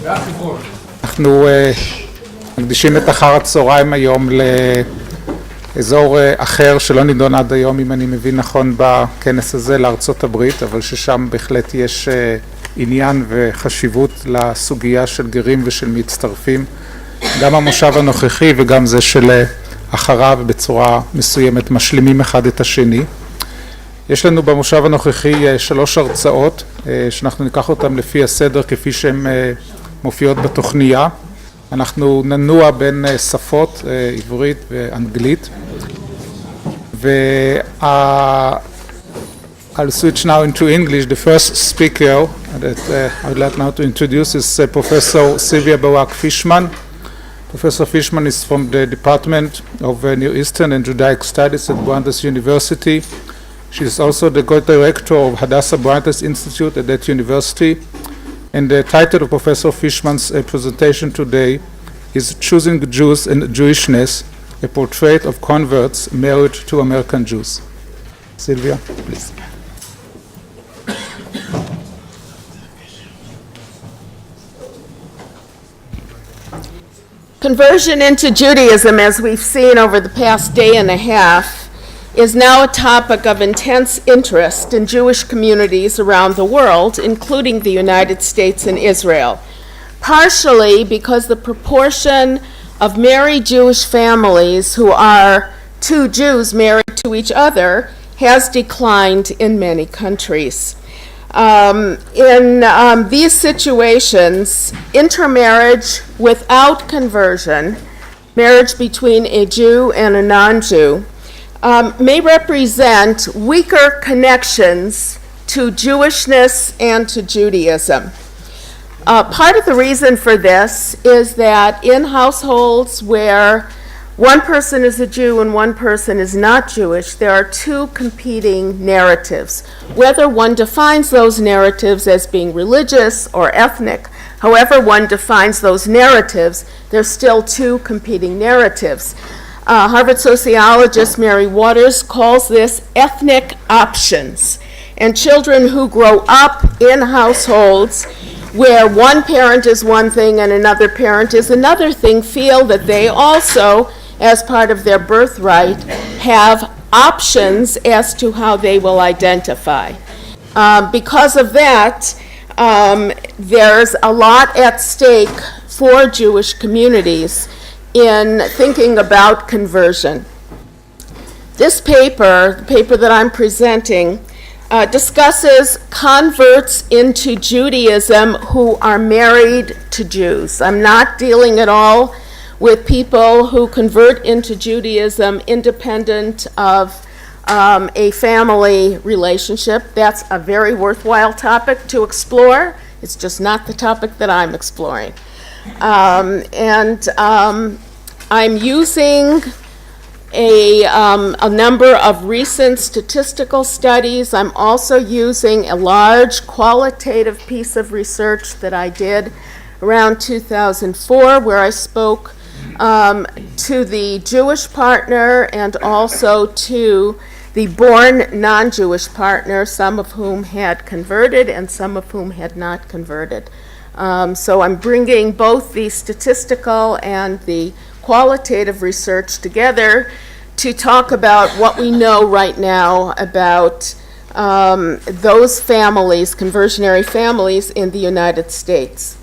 אנחנו מקדישים את אחר הצהריים היום לאזור אחר שלא נידון עד היום, אם אני מבין נכון, בכנס הזה לארצות הברית, אבל ששם בהחלט יש עניין וחשיבות לסוגיה של גרים ושל מצטרפים. גם המושב הנוכחי וגם זה של אחריו בצורה מסוימת משלימים אחד את השני. יש לנו במושב הנוכחי 3 הרצאות שאנחנו ניקח אותן לפי הסדר כפי שהן מופיעות בתוכניה. אנחנו ננוע בין שפות, עברית ואנגלית. I'll switch now into English. The first speaker that I would like now to introduce is Professor Sylvia Bark-פישמן. Professor פישמן is from the Department of Near Eastern and Judaic Studies at Brandeis University. She is also the co-director of Hadassa-Brandey's Institute at that university. And the title of Professor פישמנ's presentation today is Choosing Jews and Jewishness, a portrait of converts married to American Jews. Sylvia, please. Conversion into Judaism, as we've seen over the past day and a half, is now a topic of intense interest in Jewish communities around the world, including the United States and Israel, partially because the proportion of married Jewish families who are 2 Jews married to each other has declined in many countries. In these situations, intermarriage without conversion, marriage between a Jew and a non-Jew, may represent weaker connections to Jewishness and to Judaism. Part of the reason for this is that in households where one person is a Jew and one person is not Jewish, there are 2 competing narratives. Whether one defines those narratives as being religious or ethnic, however one defines those narratives, there's still 2 competing narratives. Harvard sociologist Mary Waters calls this ethnic options. And children who grow up in households where one parent is one thing and another parent is another thing feel that they also, as part of their birthright, have options as to how they will identify. Because of that, there's a lot at stake for Jewish communities in thinking about conversion. This paper, the paper that I'm presenting, discusses converts into Judaism who are married to Jews. I'm not dealing at all with people who convert into Judaism independent of a family relationship. That's a very worthwhile topic to explore. It's just not the topic that I'm exploring. I'm using a number of recent statistical studies. I'm also using a large qualitative piece of research that I did around 2004 where I spoke to the Jewish partner and also to the born non-Jewish partner, some of whom had converted and some of whom had not converted. So I'm bringing both the statistical and the qualitative research together to talk about what we know right now about those families, conversionary families in the United States.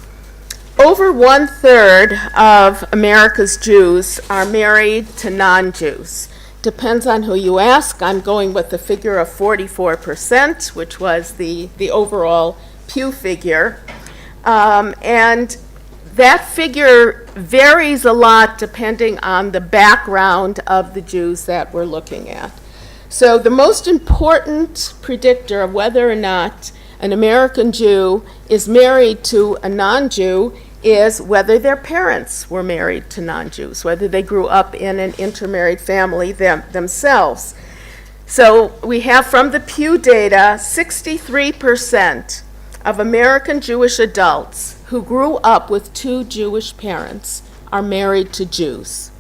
Over 1/3 of America's Jews are married to non-Jews. Depends on who you ask. I'm going with the figure of 44%, which was the overall Pew figure. And that figure varies a lot depending on the background of the Jews that we're looking at. So the most important predictor of whether or not an American Jew is married to a non-Jew is whether their parents were married to non-Jews, whether they grew up in an intermarried family themselves. So we have from the Pew data, 63% of American Jewish adults who grew up with 2 Jewish parents are married to Jews.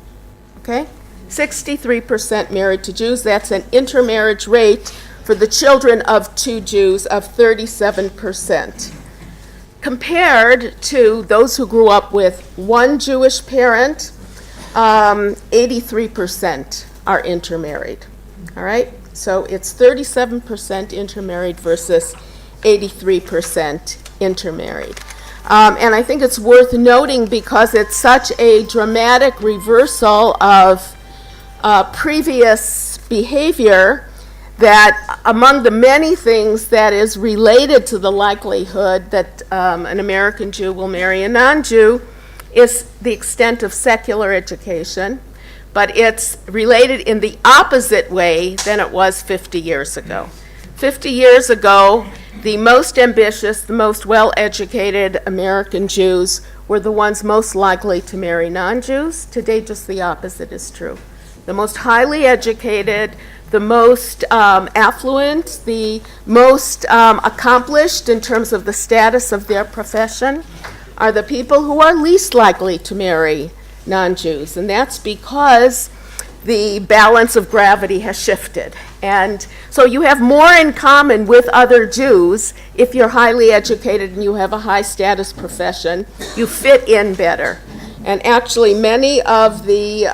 Okay? 63% married to Jews. That's an intermarriage rate for the children of 2 Jews of 37%. Compared to those who grew up with one Jewish parent, 83% are intermarried. All right? So it's 37% intermarried versus 83% intermarried. And I think it's worth noting because it's such a dramatic reversal of previous behavior that among the many things that is related to the likelihood that an American Jew will marry a non-Jew is the extent of secular education, but it's related in the opposite way than it was 50 years ago. 50 years ago, the most ambitious, the most well-educated American Jews were the ones most likely to marry non-Jews. Today, just the opposite is true. The most highly educated, the most affluent, the most accomplished in terms of the status of their profession are the people who are least likely to marry non-Jews. And that's because the balance of gravity has shifted. And so you have more in common with other Jews if you're highly educated and you have a high status profession. You fit in better. And actually many of the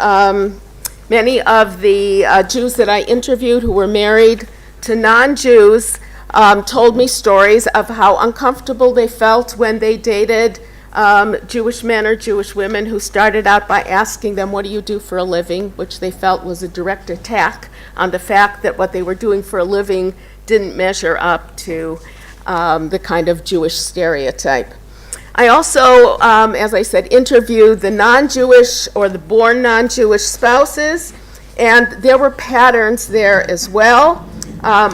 Jews that I interviewed who were married to non-Jews told me stories of how uncomfortable they felt when they dated Jewish men or Jewish women who started out by asking them, what do you do for a living? Which they felt was a direct attack on the fact that what they were doing for a living didn't measure up to the kind of Jewish stereotype. I also, as I said, interviewed the non-Jewish or the born non-Jewish spouses, and there were patterns there as well.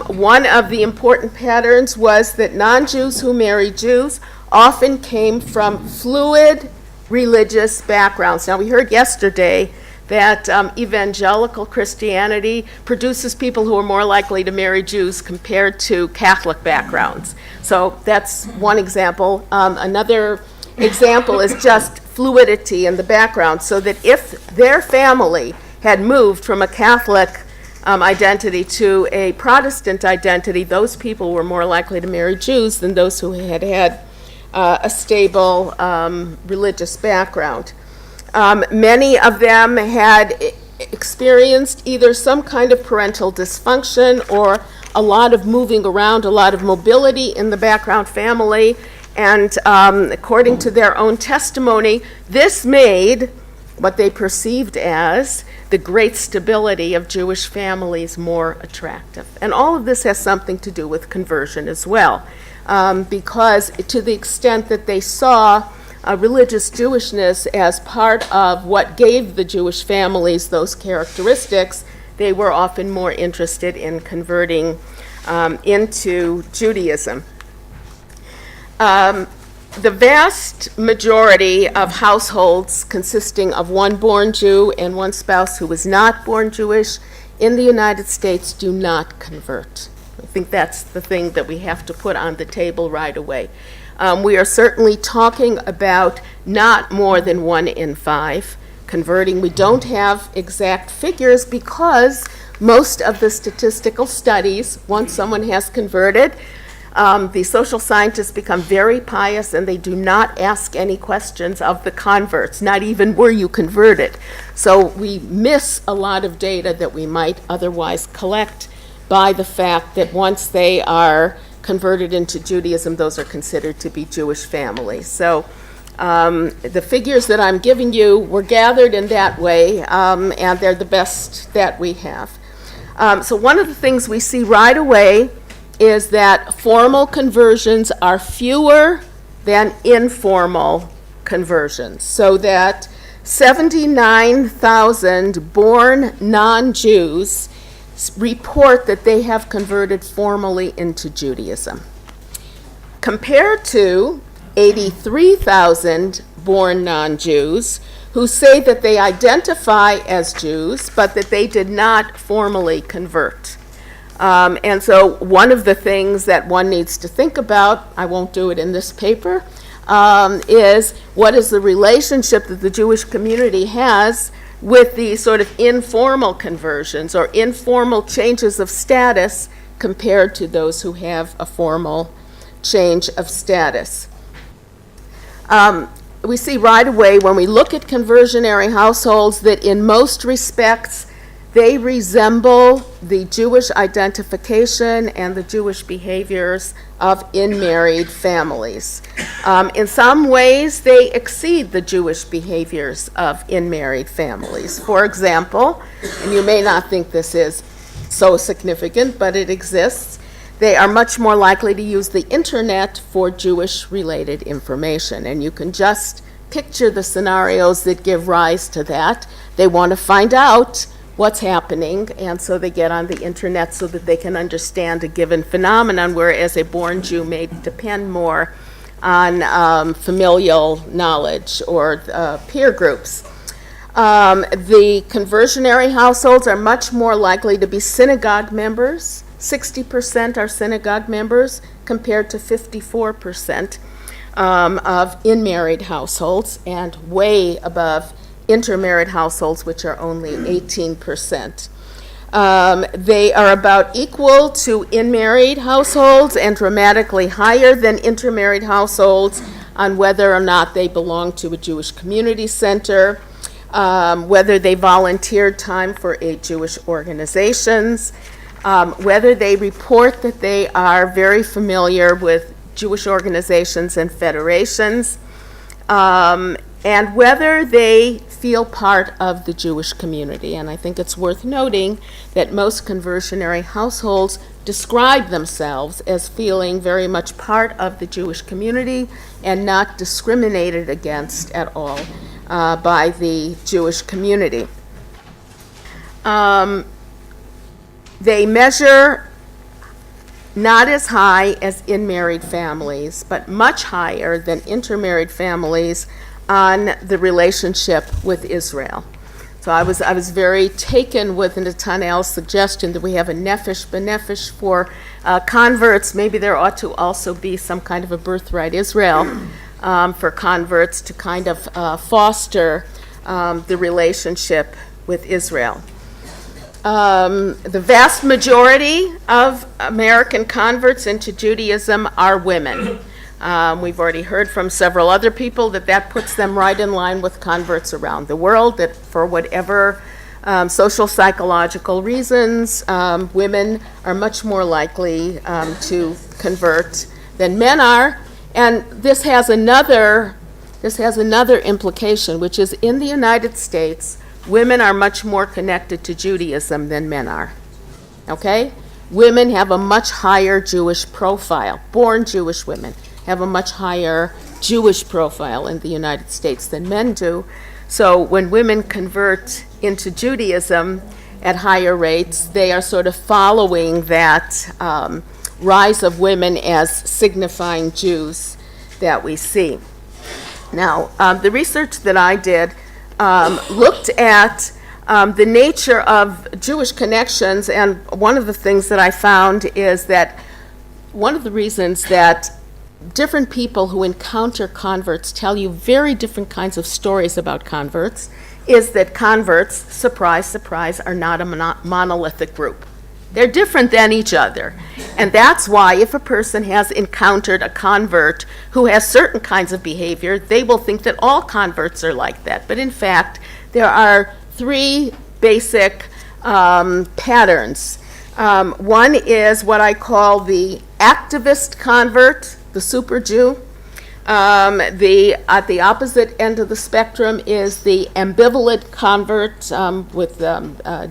One of the important patterns was that non-Jews who married Jews often came from fluid religious backgrounds. Now, we heard yesterday that evangelical Christianity produces people who are more likely to marry Jews compared to Catholic backgrounds. So that's one example. Another example is just fluidity in the background, so that if their family had moved from a Catholic identity to a Protestant identity, those people were more likely to marry Jews than those who had had a stable religious background. Many of them had experienced either some kind of parental dysfunction or a lot of moving around, a lot of mobility in the background family, and according to their own testimony, this made what they perceived as the great stability of Jewish families more attractive. And all of this has something to do with conversion as well. Because to the extent that they saw religious Jewishness as part of what gave the Jewish families those characteristics, they were often more interested in converting into Judaism. The vast majority of households consisting of one born Jew and one spouse who was not born Jewish in the United States do not convert. I think that's the thing that we have to put on the table right away. We are certainly talking about not more than 1 in 5 converting. We don't have exact figures because most of the statistical studies, once someone has converted, the social scientists become very pious and they do not ask any questions of the converts, not even were you converted. So we miss a lot of data that we might otherwise collect by the fact that once they are converted into Judaism, those are considered to be Jewish families. So the figures that I'm giving you were gathered in that way, and they're the best that we have. So one of the things we see right away is that formal conversions are fewer than informal conversions, so that 79,000 born non-Jews report that they have converted formally into Judaism, compared to 83,000 born non-Jews who say that they identify as Jews, but that they did not formally convert. And so one of the things that one needs to think about, I won't do it in this paper, is what is the relationship that the Jewish community has with the sort of informal conversions or informal changes of status compared to those who have a formal change of status. We see right away when we look at conversionary households that in most respects they resemble the Jewish identification and the Jewish behaviors of in-married families. In some ways, they exceed the Jewish behaviors of in-married families. For example, and you may not think this is so significant, but it exists, they are much more likely to use the internet for Jewish-related information. And you can just picture the scenarios that give rise to that. They want to find out what's happening, and so they get on the internet so that they can understand a given phenomenon, whereas a born Jew may depend more on familial knowledge or peer groups. The conversionary households are much more likely to be synagogue members. 60% are synagogue members compared to 54% of in-married households, and way above intermarried households, which are only 18%. They are about equal to in-married households and dramatically higher than intermarried households on whether or not they belong to a Jewish community center, whether they volunteered time for Jewish organizations, whether they report that they are very familiar with Jewish organizations and federations, and whether they feel part of the Jewish community. And I think it's worth noting that most conversionary households describe themselves as feeling very much part of the Jewish community and not discriminated against at all by the Jewish community. They measure not as high as in-married families, but much higher than intermarried families on the relationship with Israel. So I was very taken with Netanyahu's suggestion that we have a nefesh b'nefesh for converts. Maybe there ought to also be some kind of a birthright Israel for converts to kind of foster the relationship with Israel. The vast majority of American converts into Judaism are women. We've already heard from several other people that puts them right in line with converts around the world, that for whatever social psychological reasons, women are much more likely to convert than men are. And this has another implication, which is in the United States, women are much more connected to Judaism than men are. Okay? Women have a much higher Jewish profile. Born Jewish women have a much higher Jewish profile in the United States than men do. So when women convert into Judaism at higher rates, they are sort of following that rise of women as signifying Jews that we see. Now, the research that I did looked at the nature of Jewish connections, and one of the things that I found is that one of the reasons that different people who encounter converts tell you very different kinds of stories about converts is that converts, surprise, surprise, are not a monolithic group. They're different than each other. And that's why if a person has encountered a convert who has certain kinds of behavior, they will think that all converts are like that. But in fact, there are three basic patterns. One is what I call the activist convert, the super Jew. At the opposite end of the spectrum is the ambivalent convert with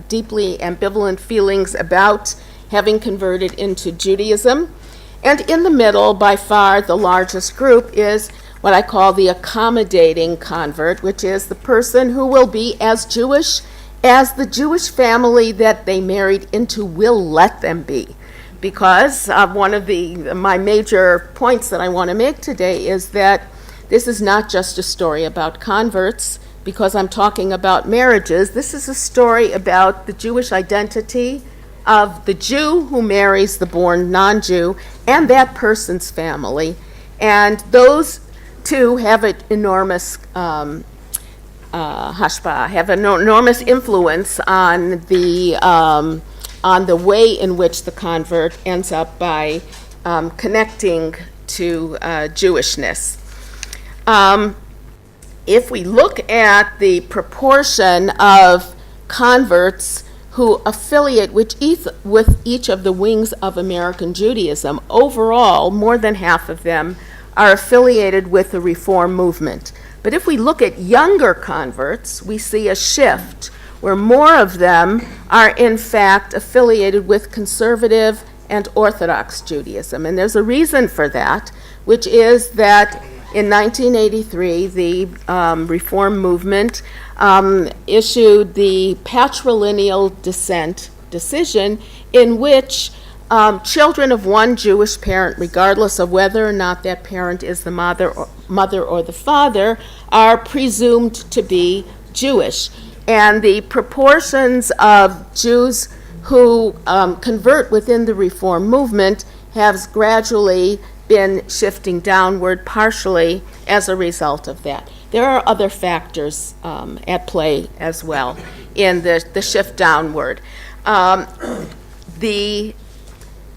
deeply ambivalent feelings about having converted into Judaism. And in the middle, by far the largest group, is what I call the accommodating convert, which is the person who will be as Jewish as the Jewish family that they married into will let them be. Because one of my major points that I want to make today is that this is not just a story about converts, because I'm talking about marriages. This is a story about the Jewish identity of the Jew who marries the born non-Jew and that person's family. And those two have an enormous hashpah, have an enormous influence on the way in which the convert ends up by connecting to Jewishness. If we look at the proportion of converts who affiliate with each of the wings of American Judaism, overall, more than half of them are affiliated with the Reform movement. But if we look at younger converts, we see a shift where more of them are in fact affiliated with conservative and Orthodox Judaism. And there's a reason for that, which is that in 1983, the Reform movement issued the patrilineal descent decision in which children of one Jewish parent, regardless of whether or not that parent is the mother or the father, are presumed to be Jewish. And the proportions of Jews who convert within the Reform movement have gradually been shifting downward, partially as a result of that. There are other factors at play as well in the shift downward. The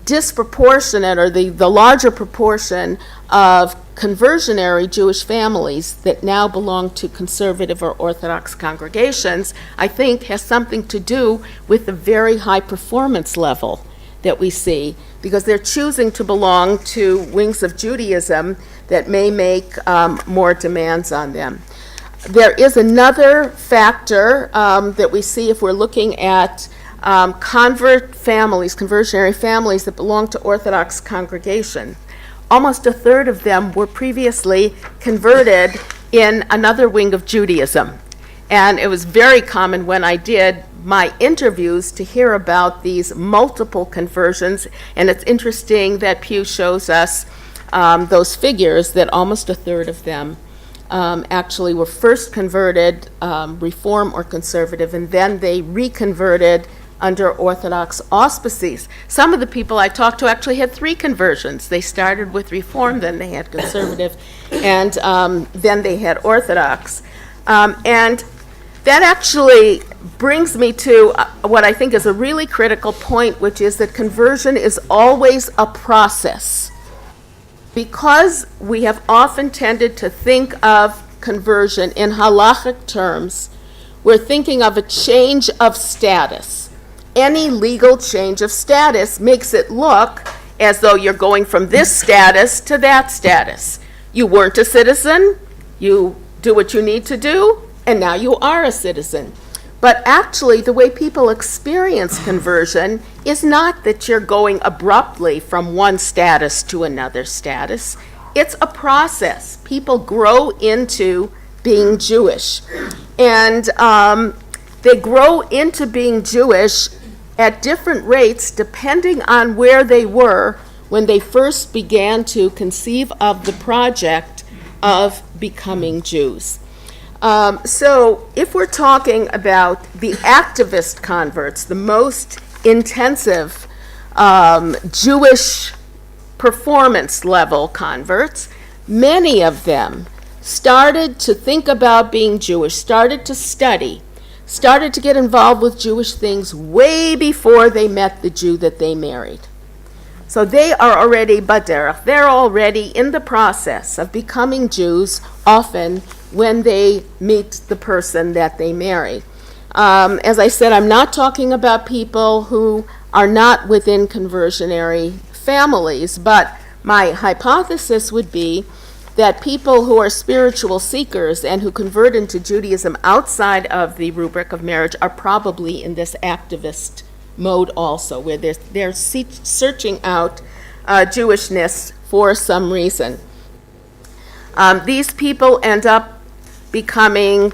disproportionate, or the larger proportion of conversionary Jewish families that now belong to conservative or Orthodox congregations, I think has something to do with the very high performance level that we see, because they're choosing to belong to wings of Judaism that may make more demands on them. There is another factor that we see if we're looking at conversionary families that belong to Orthodox congregation. Almost a third of them were previously converted in another wing of Judaism. And it was very common when I did my interviews to hear about these multiple conversions. And it's interesting that Pew shows us those figures, that almost a third of them actually were first converted Reform or conservative, and then they reconverted under Orthodox auspices. Some of the people I talked to actually had 3 conversions. They started with Reform, then they had conservative, and then they had Orthodox. And that actually brings me to what I think is a really critical point, which is that conversion is always a process. Because we have often tended to think of conversion in halachic terms, we're thinking of a change of status. Any legal change of status makes it look as though you're going from this status to that status. You weren't a citizen, you do what you need to do, and now you are a citizen. But actually, the way people experience conversion is not that you're going abruptly from one status to another status. It's a process. People grow into being Jewish. And they grow into being Jewish at different rates depending on where they were when they first began to conceive of the project of becoming Jews. So if we're talking about the activist converts, the most intensive Jewish performance level converts, many of them started to think about being Jewish, started to study, started to get involved with Jewish things way before they met the Jew that they married. So they are already baderach, they're already in the process of becoming Jews, often when they meet the person that they marry. As I said, I'm not talking about people who are not within conversionary families, but my hypothesis would be that people who are spiritual seekers and who convert into Judaism outside of the rubric of marriage are probably in this activist mode also, where they're searching out Jewishness for some reason. These people end up becoming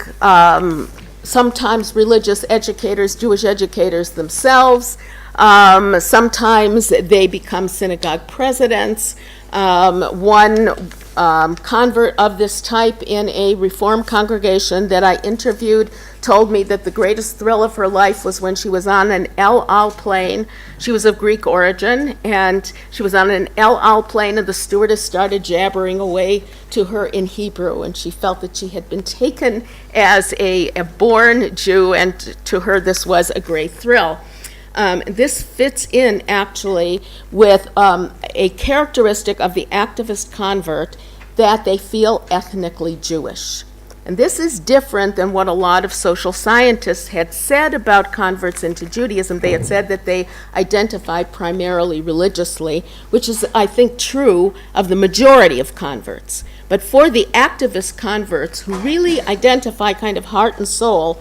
sometimes religious educators, Jewish educators themselves. Sometimes they become synagogue presidents. One convert of this type in a Reform congregation that I interviewed told me that the greatest thrill of her life was when she was on an El Al plane. She was of Greek origin, and she was on an El Al plane, and the stewardess started jabbering away to her in Hebrew, and she felt that she had been taken as a born Jew, and to her this was a great thrill. This fits in actually with a characteristic of the activist convert, that they feel ethnically Jewish. And this is different than what a lot of social scientists had said about converts into Judaism. They had said that they identify primarily religiously, which is, I think, true of the majority of converts. But for the activist converts who really identify kind of heart and soul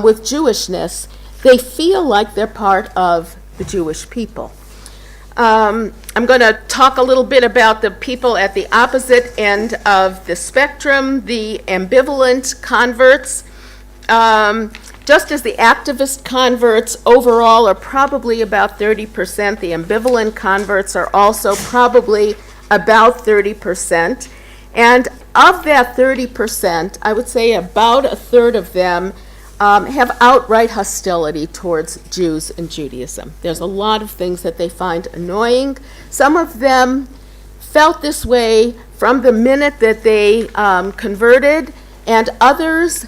with Jewishness, they feel like they're part of the Jewish people. I'm going to talk a little bit about the people at the opposite end of the spectrum, the ambivalent converts. Just as the activist converts overall are probably about 30%, the ambivalent converts are also probably about 30%. And of that 30%, I would say about a third of them have outright hostility towards Jews and Judaism. There's a lot of things that they find annoying. Some of them felt this way from the minute that they converted, and others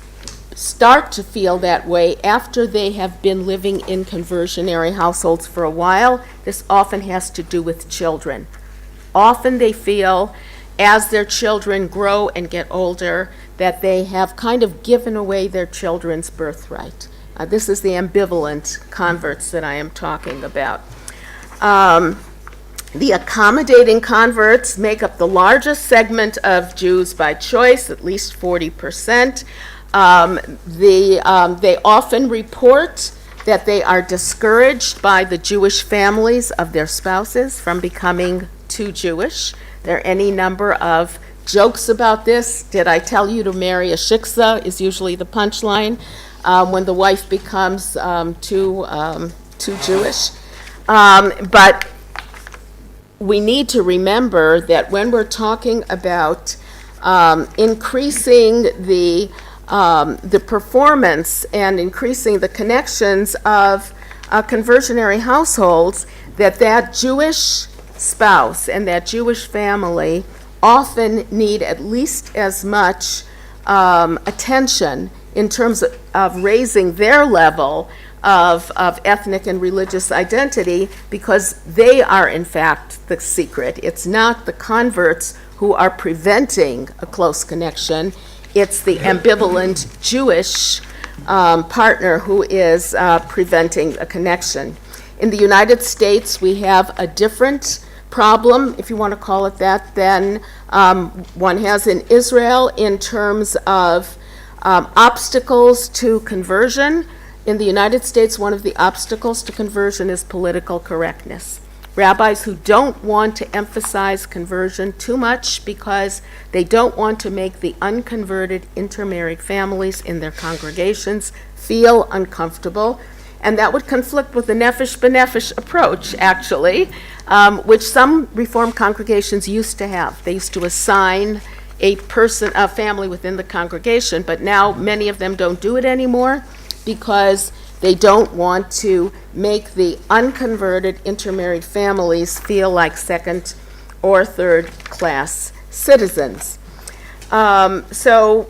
start to feel that way after they have been living in conversionary households for a while. This often has to do with children. Often they feel, as their children grow and get older, that they have kind of given away their children's birthright. This is the ambivalent converts that I am talking about. The accommodating converts make up the largest segment of Jews by choice, at least 40%. They often report that they are discouraged by the Jewish families of their spouses from becoming too Jewish. There are any number of jokes about this. Did I tell you to marry a shiksa is usually the punchline when the wife becomes too Jewish. But we need to remember that when we're talking about increasing the performance and increasing the connections of conversionary households, that Jewish spouse and that Jewish family often need at least as much attention in terms of raising their level of ethnic and religious identity, because they are in fact the secret. It's not the converts who are preventing a close connection. It's the ambivalent Jewish partner who is preventing a connection. In the United States, we have a different problem, if you want to call it that, than one has in Israel in terms of obstacles to conversion. In the United States, one of the obstacles to conversion is political correctness. Rabbis who don't want to emphasize conversion too much because they don't want to make the unconverted intermarried families in their congregations feel uncomfortable. And that would conflict with the nefesh b'nefesh approach, actually, which some Reform congregations used to have. They used to assign a family within the congregation, but now many of them don't do it anymore because they don't want to make the unconverted intermarried families feel like second or third class citizens. So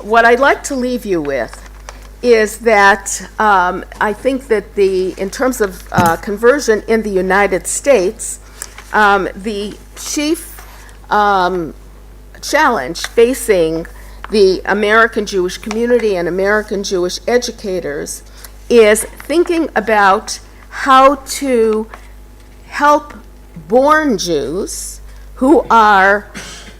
what I'd like to leave you with is that I think that in terms of conversion in the United States, the chief challenge facing the American Jewish community and American Jewish educators is thinking about how to help born Jews who are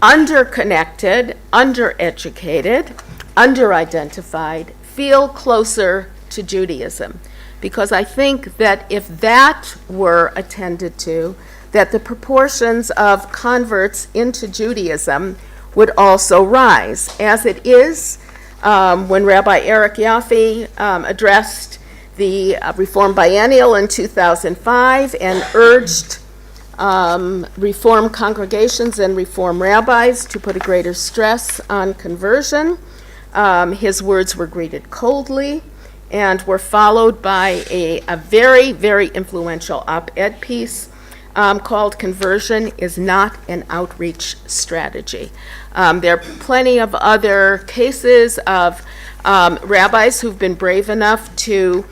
underconnected, undereducated, underidentified, feel closer to Judaism. Because I think that if that were attended to, that the proportions of converts into Judaism would also rise. As it is, when Rabbi Eric Yaffe addressed the Reform Biennial in 2005 and urged Reform congregations and Reform rabbis to put a greater stress on conversion, his words were greeted coldly and were followed by a very, very influential op-ed piece called "Conversion is Not an Outreach Strategy." There are plenty of other cases of rabbis who've been brave enough to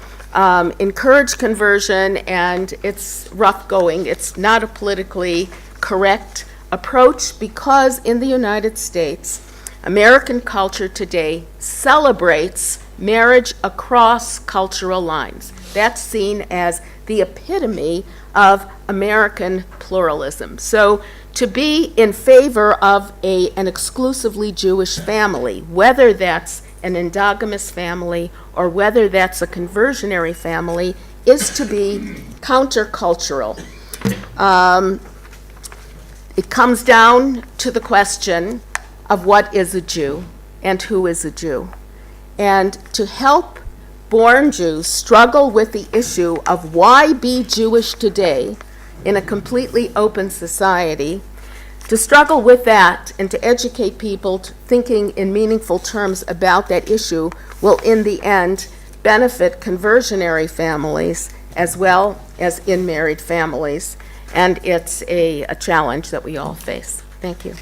encourage conversion, and it's rough going. It's not a politically correct approach because in the United States, American culture today celebrates marriage across cultural lines. That's seen as the epitome of American pluralism. So to be in favor of an exclusively Jewish family, whether that's an endogamous family or whether that's a conversionary family, is to be countercultural. It comes down to the question of what is a Jew and who is a Jew. And to help born Jews struggle with the issue of why be Jewish today in a completely open society, to struggle with that and to educate people thinking in meaningful terms about that issue will in the end benefit conversionary families as well as in-married families. And it's a challenge that we all face. Thank you.